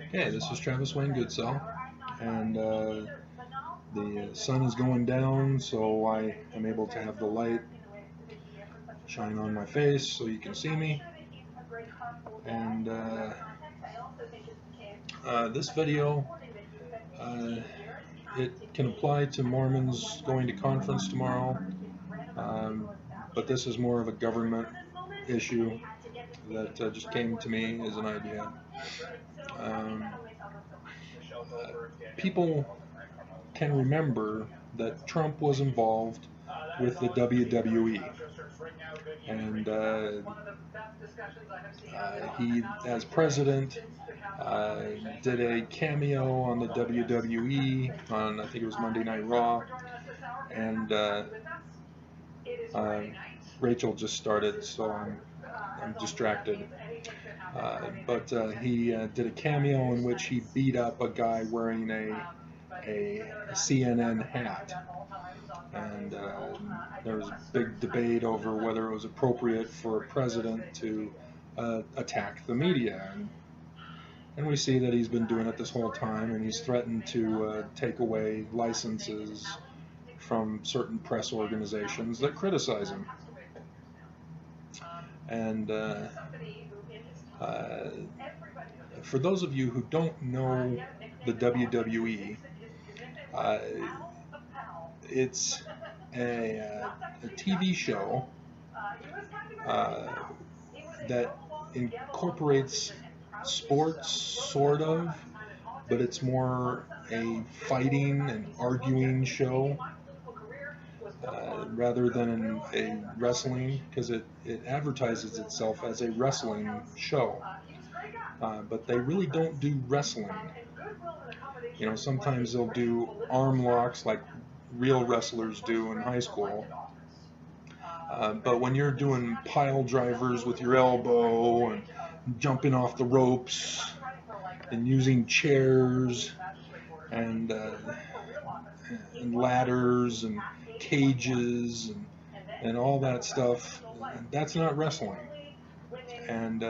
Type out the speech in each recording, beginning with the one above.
Okay, this is Travis Wayne Goodsell, and the sun is going down, so I am able to have the light shine on my face so you can see me. And this video, it can apply to Mormons going to conference tomorrow, but this is more of a government issue that just came to me as an idea. People can remember that Trump was involved with the WWE, and he, as president, did a cameo on the WWE on, I think it was Monday Night Raw, and Rachel just started, so I'm distracted. But he did a cameo in which he beat up a guy wearing a CNN hat, and there was a big debate over whether it was appropriate for a president to attack the media, and we see that he's been doing it this whole time, and he's threatened to take away licenses from certain press organizations that criticize him. And for those of you who don't know the WWE, it's a TV show that incorporates sports, sort of, but it's more a fighting and arguing show rather than a wrestling, because it advertises itself as a wrestling show. But they really don't do wrestling. You know, sometimes they'll do arm locks like real wrestlers do in high school. But when you're doing pile drivers with your elbow and jumping off the ropes and using chairs and ladders and cages and all that stuff, that's not wrestling. And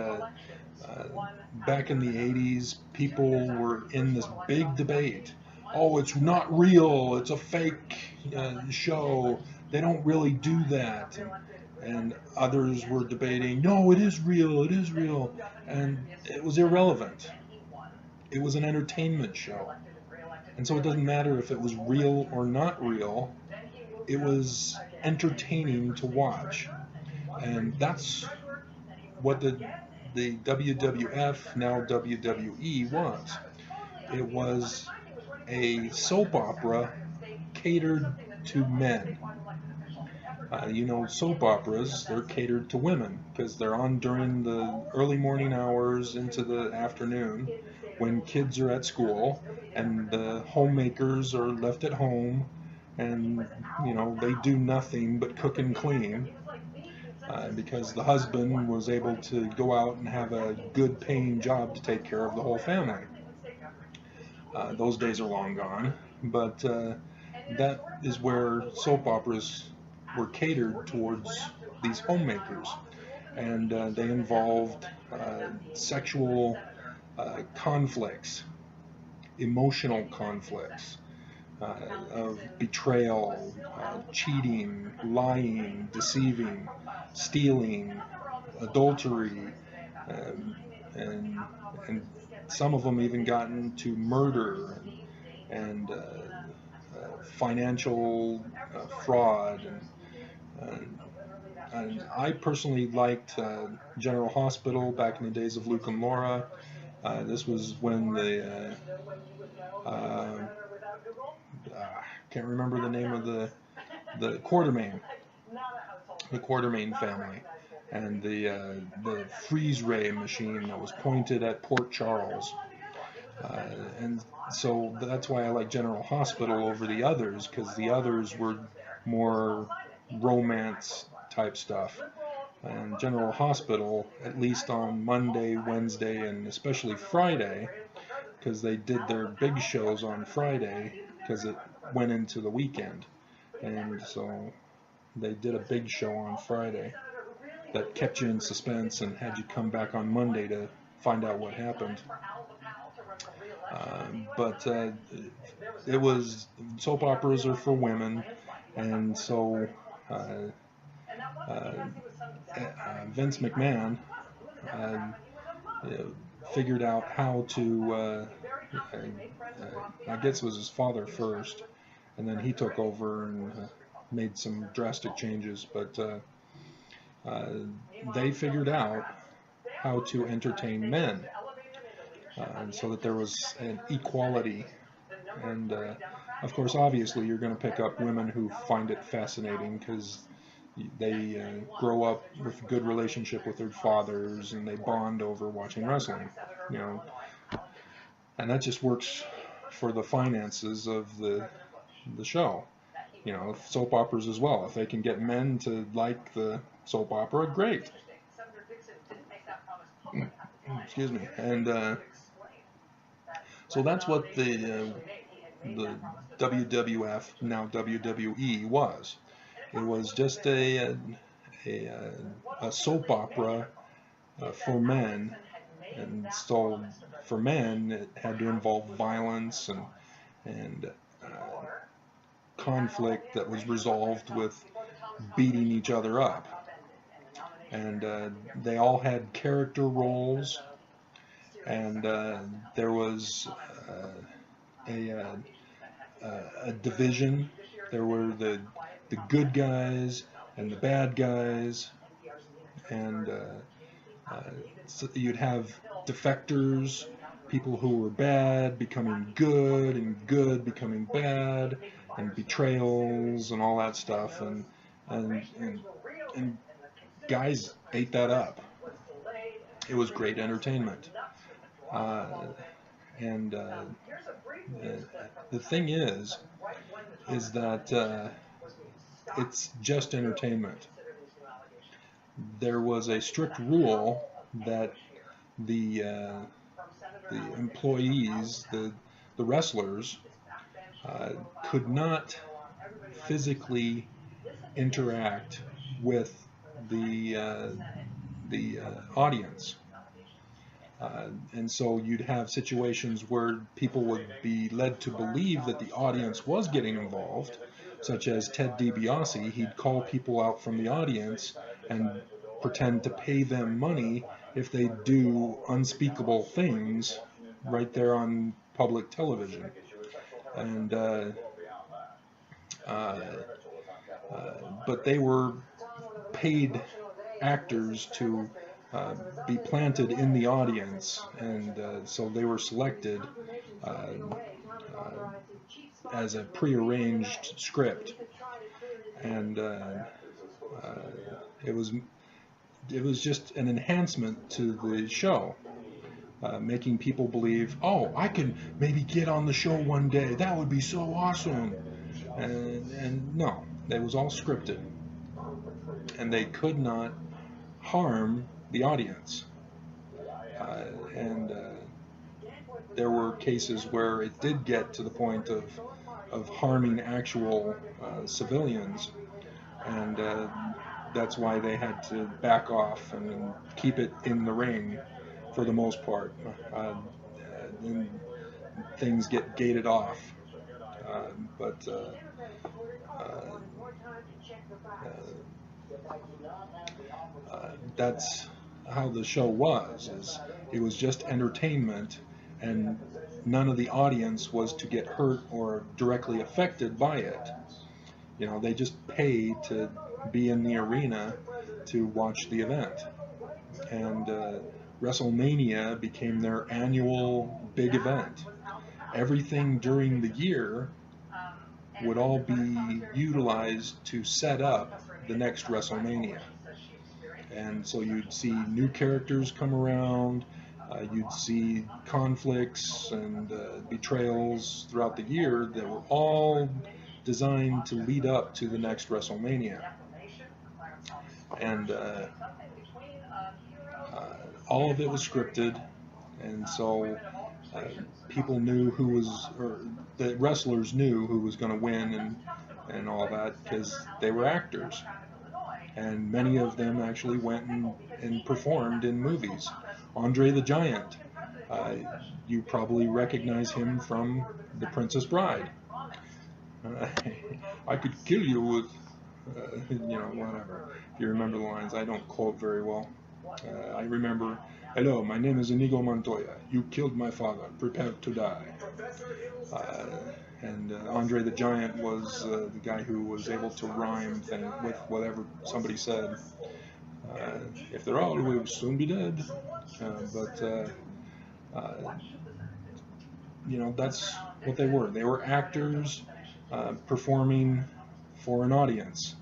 back in the 80s, people were in this big debate. Oh, it's not real, it's a fake show, they don't really do that. And others were debating, no, it is real, it is real. And it was irrelevant. It was an entertainment show. And so it doesn't matter if it was real or not real, it was entertaining to watch. And that's what the WWF, now WWE, was. It was a soap opera catered to men. You know, soap operas, they're catered to women because they're on during the early morning hours into the afternoon when kids are at school and the homemakers are left at home, and you know, they do nothing but cook and clean because the husband was able to go out and have a good paying job to take care of the whole family. Those days are long gone, but that is where soap operas were catered towards these homemakers, and they involved sexual conflicts, emotional conflicts, of betrayal, cheating, lying, deceiving, stealing, adultery, and some of them even got into murder and financial fraud. And I personally liked General Hospital back in the days of Luke and Laura. This was when the can't remember the name of the Quartermain family, and the freeze ray machine that was pointed at Port Charles. And so that's why I like General Hospital over the others, because the others were more romance type stuff. And General Hospital, at least on Monday, Wednesday, and especially Friday, because they did their big shows on Friday because it went into the weekend. And so they did a big show on Friday that kept you in suspense and had you come back on Monday to find out what happened. But it was, soap operas are for women, and so uh, Vince McMahon uh, figured out how to, I guess it was his father first, and then he took over and made some drastic changes, but they figured out how to entertain men, and so that there was an equality. And of course, obviously, you're going to pick up women who find it fascinating because they grow up with a good relationship with their fathers, and they bond over watching wrestling, you know, and that just works for the finances of the show. You know, soap operas as well. If they can get men to like the soap opera, great. Excuse me. And so that's what the WWF, now WWE, was. It was just a soap opera for men, and so for men it had to involve violence and conflict that was resolved with beating each other up. And they all had character roles, and there was a division. There were the good guys and the bad guys, and so you'd have defectors, people who were bad becoming good, and good becoming bad, and betrayals and all that stuff, and, and, and guys ate that up. It was great entertainment. Uh, and the thing is that it's just entertainment. There was a strict rule that the employees, the wrestlers, could not physically interact with the audience. And so you'd have situations where people would be led to believe that the audience was getting involved, such as Ted DiBiase. He'd call people out from the audience and pretend to pay them money if they do unspeakable things right there on public television. And but they were paid actors to be planted in the audience, and so they were selected as a prearranged script, and it was just an enhancement to the show, making people believe, oh, I can maybe get on the show one day. That would be so awesome. And no, it was all scripted, and they could not harm the audience. And there were cases where it did get to the point of harming actual civilians, and that's why they had to back off and keep it in the ring for the most part. And things get gated off. But that's how the show was. It was just entertainment, and none of the audience was to get hurt or directly affected by it. You know, they just paid to be in the arena to watch the event. And WrestleMania became their annual big event. Everything during the year would all be utilized to set up the next WrestleMania. And so you'd see new characters come around, you'd see conflicts and betrayals throughout the year that were all designed to lead up to the next WrestleMania. And all of it was scripted, and so people knew who was, or the wrestlers knew who was going to win and all that, because they were actors. And many of them actually went and performed in movies. Andre the Giant. Uh, you probably recognize him from The Princess Bride. Uh, I could kill you with, whatever. If you remember the lines, I don't quote very well. I remember, hello, my name is Inigo Montoya. You killed my father. Prepare to die. Uh, and Andre the Giant was the guy who was able to rhyme with whatever somebody said. Uh, if they're all, we'll soon be dead. But that's what they were. They were actors performing for an audience,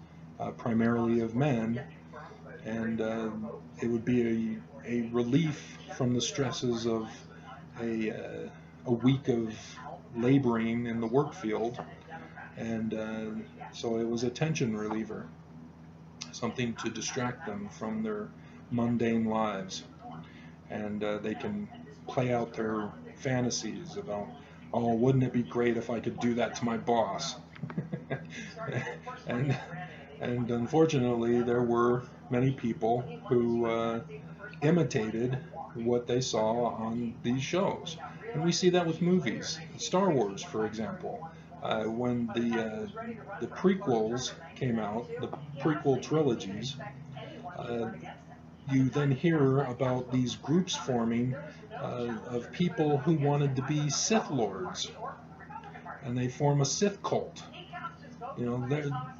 primarily of men, and it would be a relief from the stresses of a week of laboring in the work field, and so it was a tension reliever, something to distract them from their mundane lives, and they can play out their fantasies about, oh, wouldn't it be great if I could do that to my boss? and and unfortunately, there were many people who imitated what they saw on these shows, and we see that with movies. Star Wars, for example, when the prequels came out, the prequel trilogies. Uh, you then hear about these groups forming of people who wanted to be Sith Lords, and they form a Sith cult.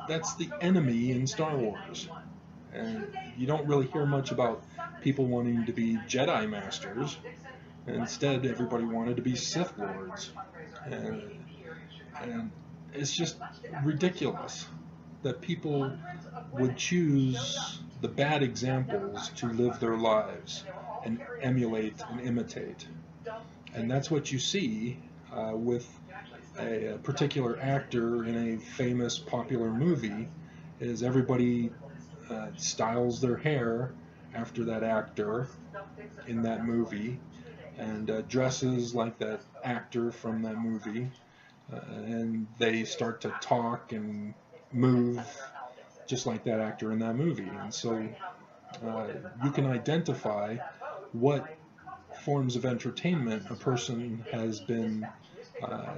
That's the enemy in Star Wars. And you don't really hear much about people wanting to be Jedi Masters. Instead, everybody wanted to be Sith Lords. And it's just ridiculous that people would choose the bad examples to live their lives and emulate and imitate. And that's what you see with a particular actor in a famous popular movie, is everybody styles their hair after that actor in that movie, and dresses like that actor from that movie, and they start to talk and move just like that actor in that movie. And so you can identify what forms of entertainment a person has been uh,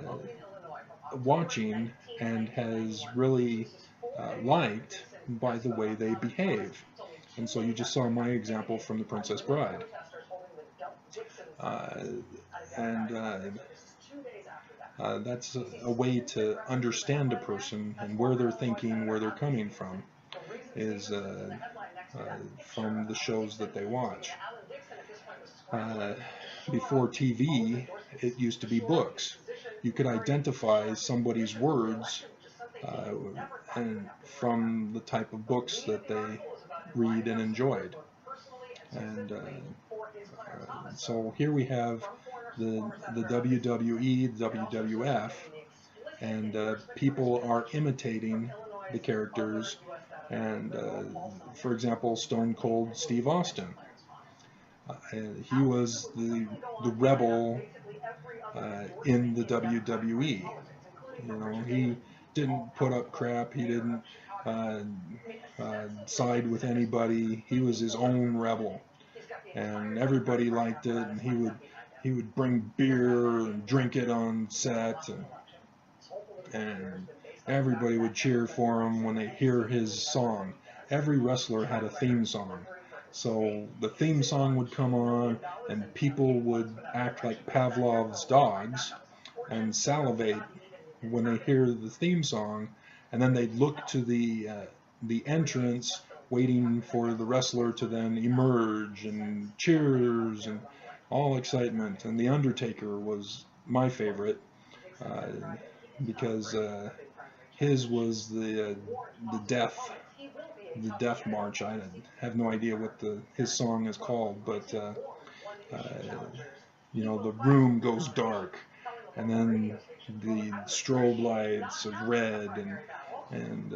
watching and has really liked by the way they behave. And so you just saw my example from The Princess Bride. Uh, and that's a way to understand a person and where they're thinking, where they're coming from, is from the shows that they watch. Before TV, it used to be books. You could identify somebody's words uh, and from the type of books that they read and enjoyed. And so here we have the WWE, the WWF, and people are imitating the characters. And for example, Stone Cold Steve Austin. He was the rebel in the WWE. He didn't put up crap. He didn't side with anybody. He was his own rebel, and everybody liked it. And he would bring beer and drink it on set, and everybody would cheer for him when they hear his song. Every wrestler had a theme song. So the theme song would come on, and people would act like Pavlov's dogs and salivate when they hear the theme song, and then they'd look to the entrance, waiting for the wrestler to then emerge, and cheers and all excitement. And the Undertaker was my favorite because his was the death the death march. I have no idea what his song is called, but the room goes dark, and then the strobe lights of red, and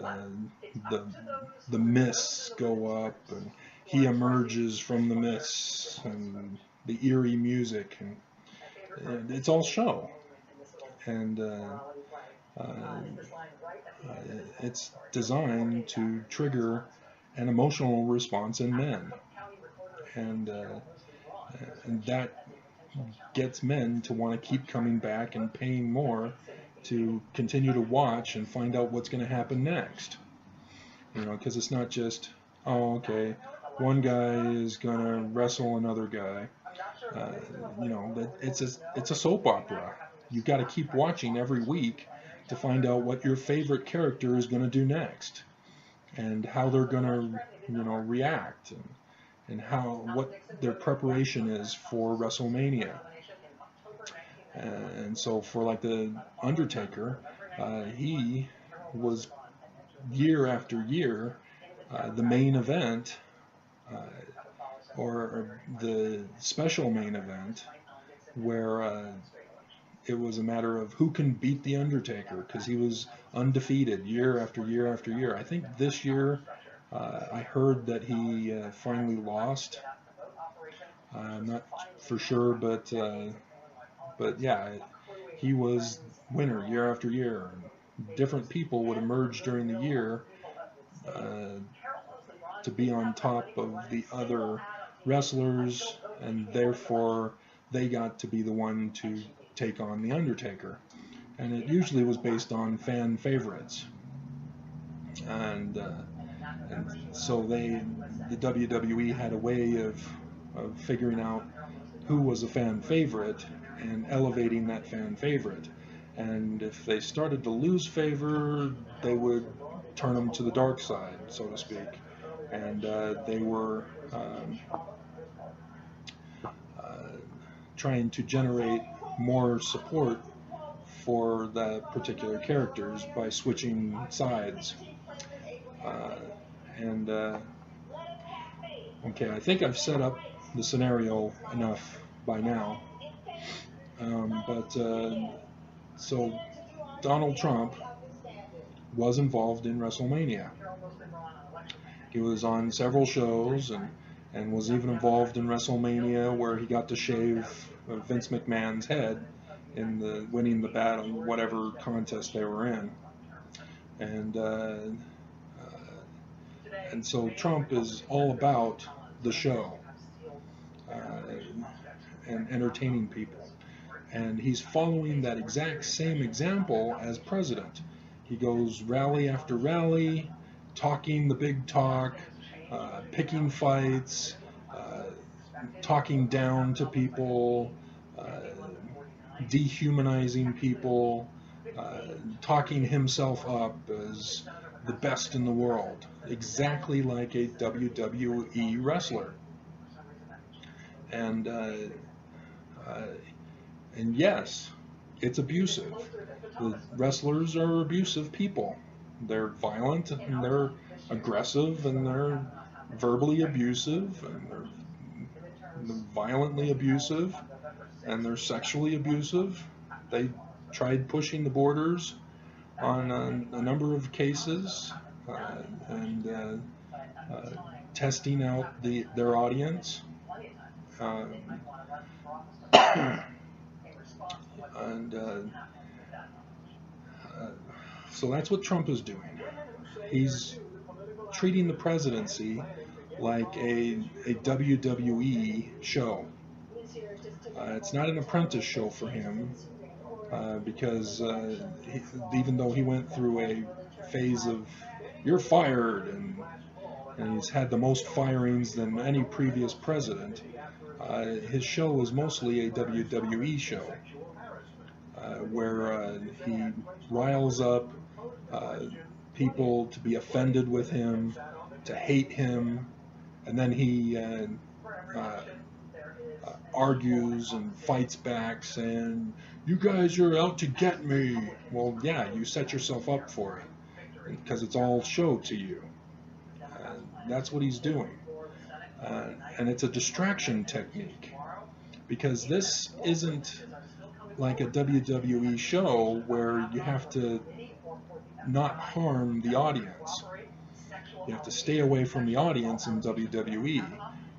the mists go up, and he emerges from the mists, and the eerie music, and it's all show, and it's designed to trigger an emotional response in men. And And that gets men to want to keep coming back and paying more to continue to watch and find out what's going to happen next. Because it's not just, oh, okay, one guy is going to wrestle another guy. It's a soap opera. You've got to keep watching every week to find out what your favorite character is going to do next, and how they're going to, react, and what their preparation is for WrestleMania. And so for like the Undertaker, he was year after year the main event, or the special main event, where it was a matter of who can beat the Undertaker, because he was undefeated year after year after year. I think this year I heard that he finally lost. I'm not for sure, but yeah, he was winner year after year. Different people would emerge during the year to be on top of the other wrestlers, and therefore they got to be the one to take on the Undertaker. And it usually was based on fan favorites. And so the WWE had a way of figuring out who was a fan favorite and elevating that fan favorite. And if they started to lose favor, they would turn them to the dark side, so to speak. And they were trying to generate more support for the particular characters by switching sides. Okay, I think I've set up the scenario enough by now. So Donald Trump was involved in WrestleMania. He was on several shows and was even involved in WrestleMania, where he got to shave Vince McMahon's head in winning the battle, whatever contest they were in. And so Trump is all about the show and entertaining people. And he's following that exact same example as president. He goes rally after rally, talking the big talk, picking fights, talking down to people, dehumanizing people, talking himself up as the best in the world, exactly like a WWE wrestler. And yes, it's abusive. The wrestlers are abusive people. They're violent, and they're aggressive, and they're verbally abusive, and they're violently abusive, and they're sexually abusive. They tried pushing the borders on a number of cases, and testing out their audience. So that's what Trump is doing. He's treating the presidency like a WWE show. It's not an apprentice show for him, because even though he went through a phase of "you're fired," and he's had the most firings than any previous president, his show is mostly a WWE show, where he riles up people to be offended with him, to hate him, and then he argues and fights back, saying, "You guys are out to get me." Well, yeah, you set yourself up for it, because it's all show to you. That's what he's doing. And it's a distraction technique, because this isn't like a WWE show where you have to not harm the audience. You have to stay away from the audience in WWE.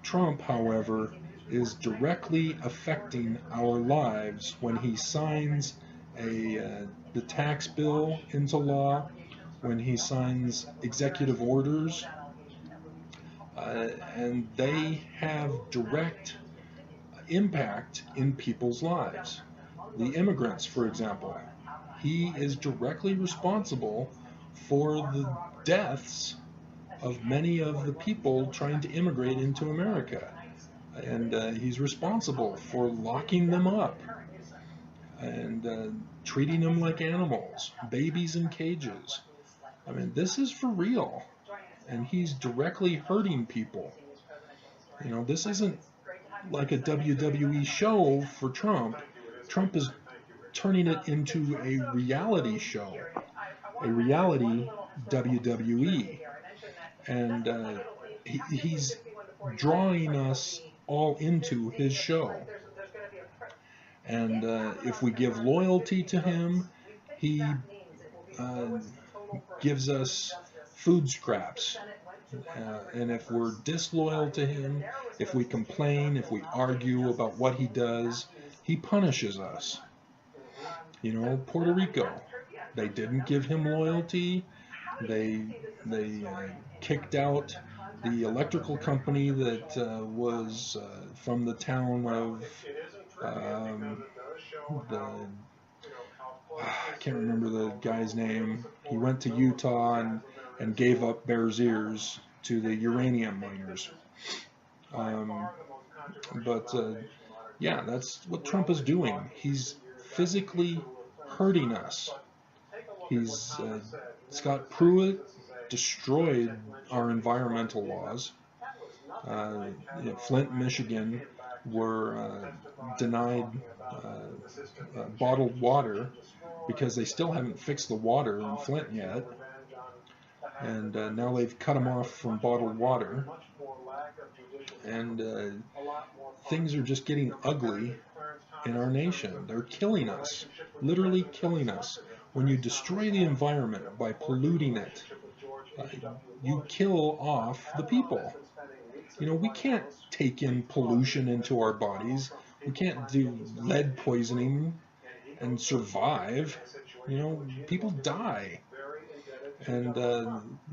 Trump, however, is directly affecting our lives when he signs the tax bill into law, when he signs executive orders, and they have direct impact in people's lives. The immigrants, for example, he is directly responsible for the deaths of many of the people trying to immigrate into America. And he's responsible for locking them up and treating them like animals, babies in cages. I mean, this is for real. And he's directly hurting people. You know, this isn't like a WWE show for Trump. Trump is turning it into a reality show, a reality WWE. And he's drawing us all into his show. And if we give loyalty to him, he gives us food scraps. And if we're disloyal to him, if we complain, if we argue about what he does, he punishes us. You know, Puerto Rico, they didn't give him loyalty. They kicked out the electrical company that was from the town of I can't remember the guy's name. He went to Utah and gave up Bears Ears to the uranium miners. Yeah, that's what Trump is doing. He's physically hurting us. Scott Pruitt destroyed our environmental laws. Flint, Michigan were denied bottled water because they still haven't fixed the water in Flint yet. And now they've cut them off from bottled water. And things are just getting ugly in our nation. They're killing us, literally killing us. When you destroy the environment by polluting it, you kill off the people. You know, we can't take in pollution into our bodies. We can't do lead poisoning and survive. You know, people die. And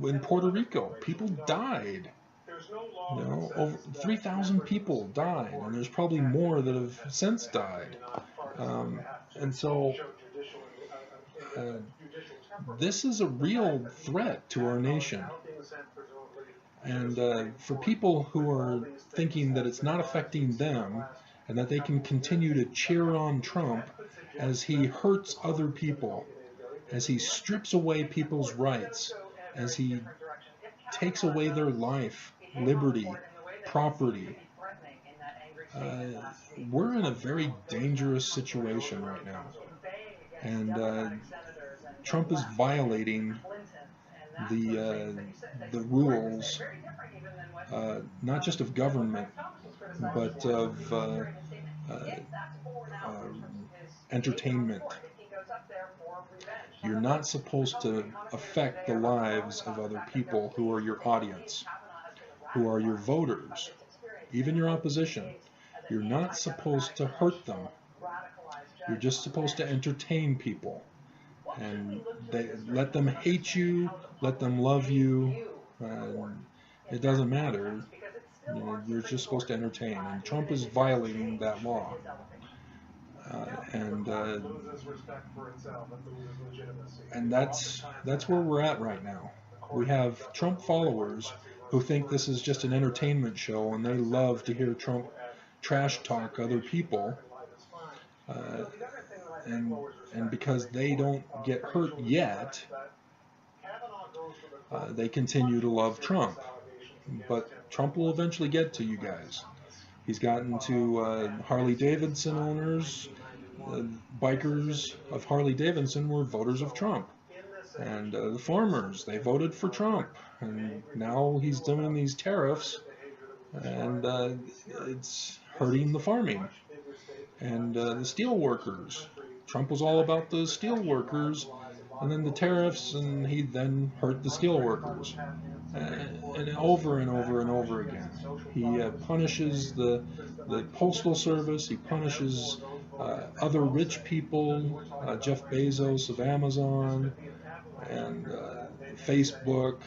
in Puerto Rico, people died. You know, over 3,000 people died, and there's probably more that have since died. And so this is a real threat to our nation. And for people who are thinking that it's not affecting them and that they can continue to cheer on Trump as he hurts other people, as he strips away people's rights, as he takes away their life, liberty, property, we're in a very dangerous situation right now. And Trump is violating the rules, not just of government, but of entertainment. You're not supposed to affect the lives of other people who are your audience, who are your voters, even your opposition. You're not supposed to hurt them. You're just supposed to entertain people. And let them hate you, let them love you. It doesn't matter. You know, you're just supposed to entertain. And Trump is violating that law. And that's where we're at right now. We have Trump followers who think this is just an entertainment show, and they love to hear Trump trash talk other people. And because they don't get hurt yet, they continue to love Trump. But Trump will eventually get to you guys. He's gotten to Harley Davidson owners. Bikers of Harley Davidson were voters of Trump. And the farmers, they voted for Trump. And now he's doing these tariffs, and it's hurting the farming. And the steel workers. Trump was all about the steel workers, and then the tariffs, and he then hurt the steel workers. And over and over and over again. He punishes the Postal Service, he punishes other rich people, Jeff Bezos of Amazon, and Facebook,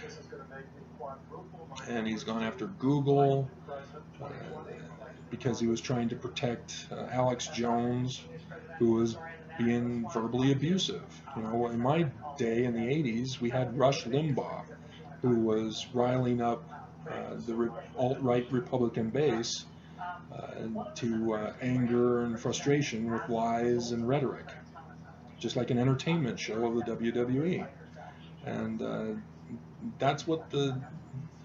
and he's gone after Google, because he was trying to protect Alex Jones, who was being verbally abusive. In my day in the 80s, we had Rush Limbaugh, who was riling up the alt-right Republican base to anger and frustration with lies and rhetoric, just like an entertainment show of the WWE. And that's what the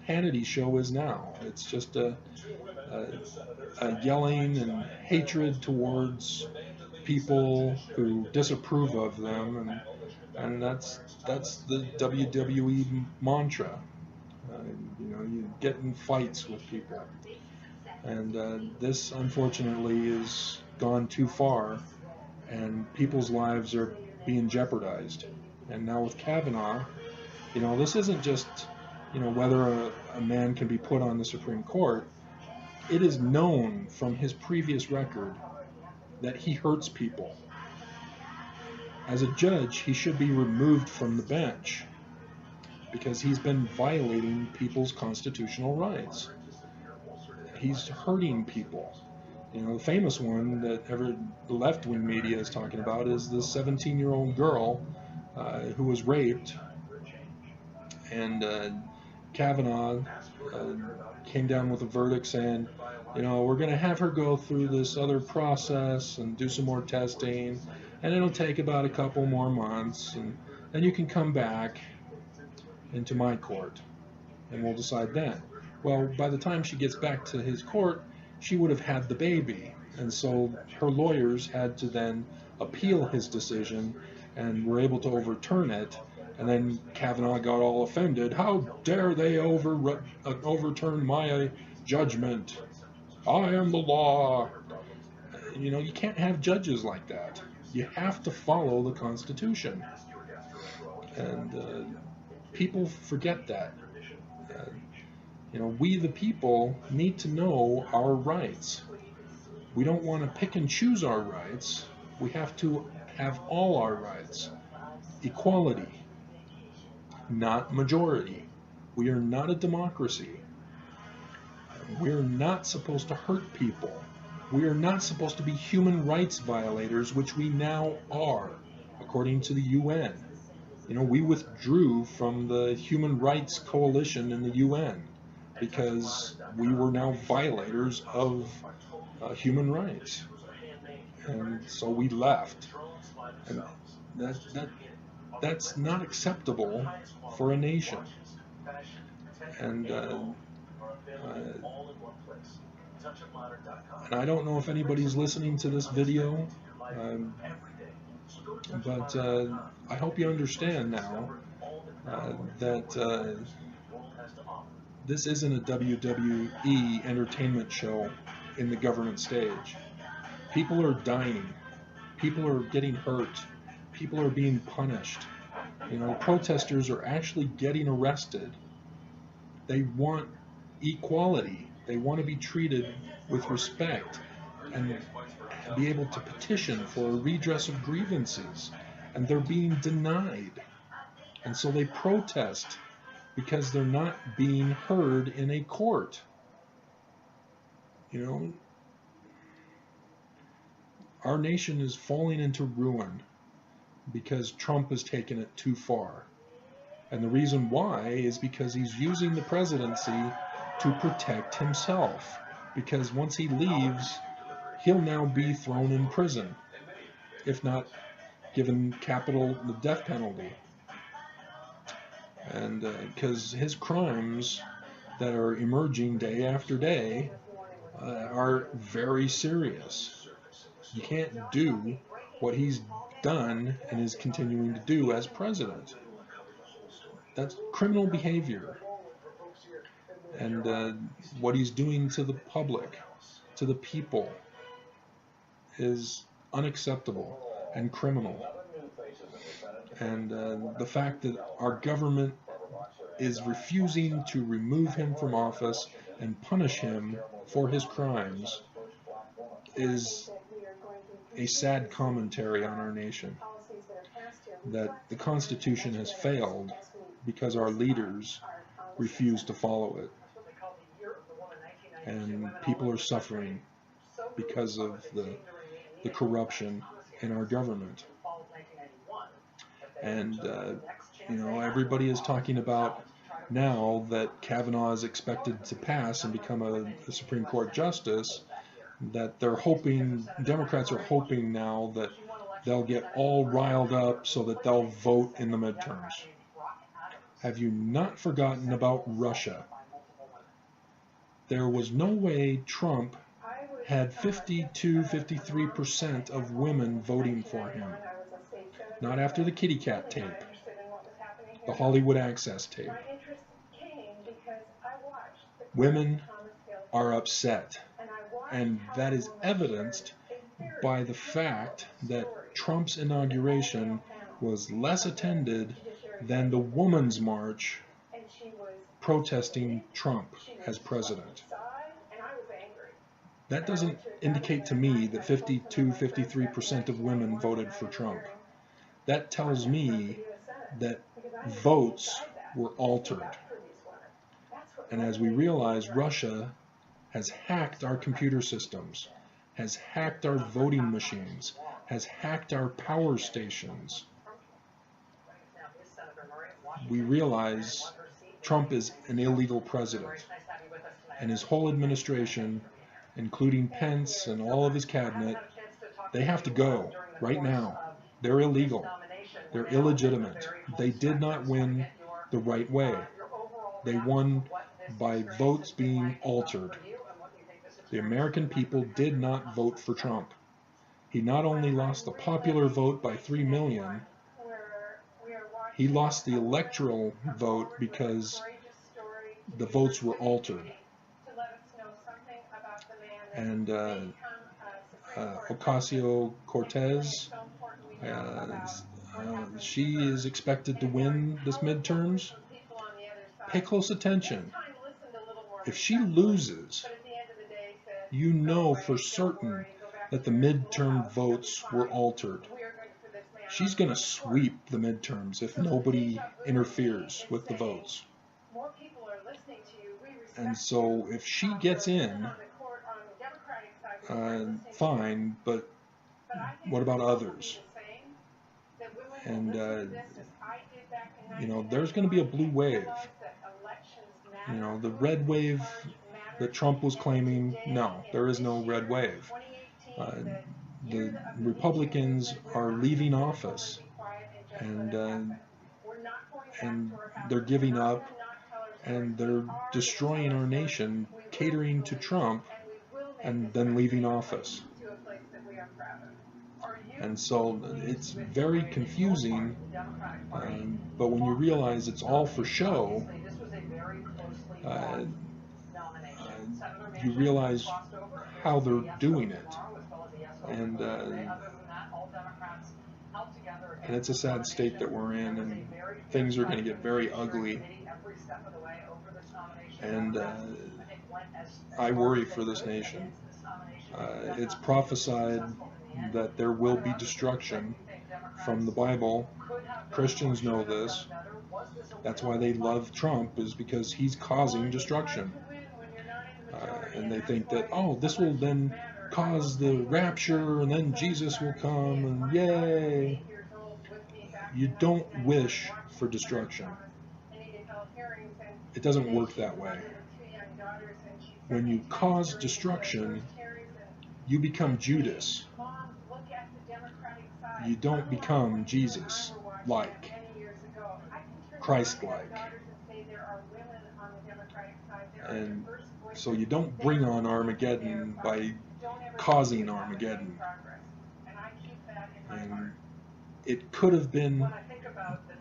Hannity show is now. It's just a yelling and hatred towards people who disapprove of them, and that's the WWE mantra. You get in fights with people, and this unfortunately has gone too far, and people's lives are being jeopardized. And now with Kavanaugh, this isn't just whether a man can be put on the Supreme Court. It is known from his previous record that he hurts people. As a judge, he should be removed from the bench because he's been violating people's constitutional rights. He's hurting people. The famous one that the left-wing media is talking about is the 17-year-old girl who was raped, and Kavanaugh came down with a verdict saying, we're going to have her go through this other process and do some more testing, and it'll take about a couple more months, and then you can come back into my court, and we'll decide then. Well, by the time she gets back to his court, she would have had the baby, and so her lawyers had to then appeal his decision and were able to overturn it. And then Kavanaugh got all offended. How dare they overturn my judgment? I am the law. You can't have judges like that. You have to follow the Constitution. And people forget that. We the people need to know our rights. We don't want to pick and choose our rights. We have to have all our rights. Equality, not majority. We are not a democracy. We're not supposed to hurt people. We are not supposed to be human rights violators, which we now are, according to the UN. We withdrew from the Human Rights Coalition in the UN because we were now violators of human rights. And so we left. And that's not acceptable for a nation. And I don't know if anybody's listening to this video, but I hope you understand now that this isn't a WWE entertainment show in the government stage. People are dying. People are getting hurt. People are being punished. Protesters are actually getting arrested. They want equality. They want to be treated with respect and be able to petition for a redress of grievances. And they're being denied. And so they protest because they're not being heard in a court. Our nation is falling into ruin because Trump has taken it too far. And the reason why is because he's using the presidency to protect himself. Because once he leaves, he'll now be thrown in prison, if not given the death penalty. And because his crimes that are emerging day after day are very serious. You can't do what he's done and is continuing to do as president. That's criminal behavior. And what he's doing to the public, to the people, is unacceptable and criminal. And the fact that our government is refusing to remove him from office and punish him for his crimes is a sad commentary on our nation. That the Constitution has failed because our leaders refuse to follow it. And people are suffering. because of the corruption in our government. And, everybody is talking about now that Kavanaugh is expected to pass and become a Supreme Court justice, that Democrats are hoping now that they'll get all riled up so that they'll vote in the midterms. Have you not forgotten about Russia? There was no way Trump had 53% of women voting for him. Not after the kitty cat tape, the Hollywood Access tape. Women are upset, and that is evidenced by the fact that Trump's inauguration was less attended than the Women's March protesting Trump as president. That doesn't indicate to me that 53% of women voted for Trump. That tells me that votes were altered. And as we realize, Russia has hacked our computer systems, has hacked our voting machines, has hacked our power stations. We realize Trump is an illegal president, and his whole administration, including Pence and all of his cabinet, they have to go right now. They're illegal. They're illegitimate. They did not win the right way. They won by votes being altered. The American people did not vote for Trump. He not only lost the popular vote by 3 million, he lost the electoral vote because the votes were altered. And Ocasio-Cortez, she is expected to win this midterms. Pay close attention. If she loses, you know for certain that the midterm votes were altered. She's going to sweep the midterms if nobody interferes with the votes. And so if she gets in, fine, but what about others? And, there's going to be a blue wave. The red wave that Trump was claiming, no, there is no red wave. The Republicans are leaving office, and they're giving up, and they're destroying our nation, catering to Trump, and then leaving office. And so it's very confusing, but when you realize it's all for show, you realize how they're doing it. And it's a sad state that we're in, and things are going to get very ugly. And I worry for this nation. It's prophesied that there will be destruction from the Bible. Christians know this. That's why they love Trump, is because he's causing destruction. And they think that, this will then cause the rapture, and then Jesus will come, and yay. You don't wish for destruction. It doesn't work that way. When you cause destruction, you become Judas. You don't become Jesus-like, Christ-like. And so you don't bring on Armageddon by causing Armageddon. And it could have been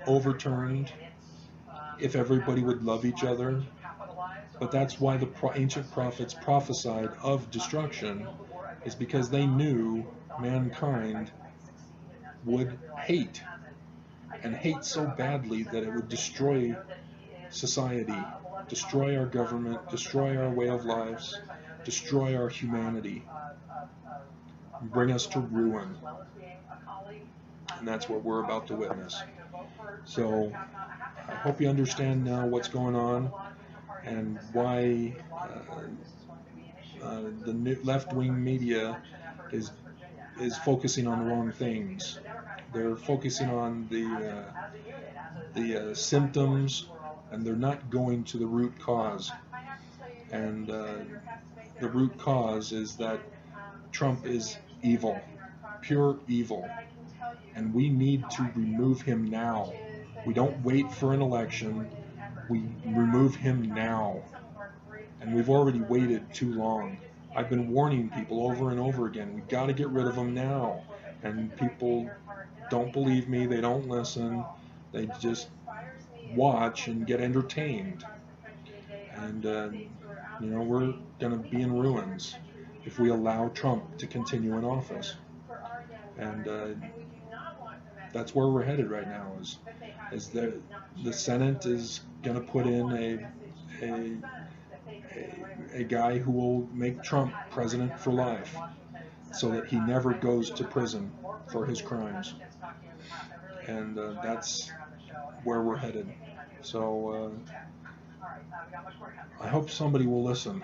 overturned if everybody would love each other. But that's why the ancient prophets prophesied of destruction, is because they knew mankind would hate, and hate so badly that it would destroy society, destroy our government, destroy our way of lives, destroy our humanity, and bring us to ruin. And that's what we're about to witness. So I hope you understand now what's going on, and why the left-wing media is focusing on the wrong things. They're focusing on the symptoms, and they're not going to the root cause. And the root cause is that Trump is evil, pure evil, and we need to remove him now. We don't wait for an election. We remove him now. And we've already waited too long. I've been warning people over and over again, we got to get rid of him now. And people don't believe me, they don't listen, they just watch and get entertained. And, we're going to be in ruins if we allow Trump to continue in office. And that's where we're headed right now. Is the Senate is going to put in a guy who will make Trump president for life, so that he never goes to prison for his crimes. And that's where we're headed. So I hope somebody will listen.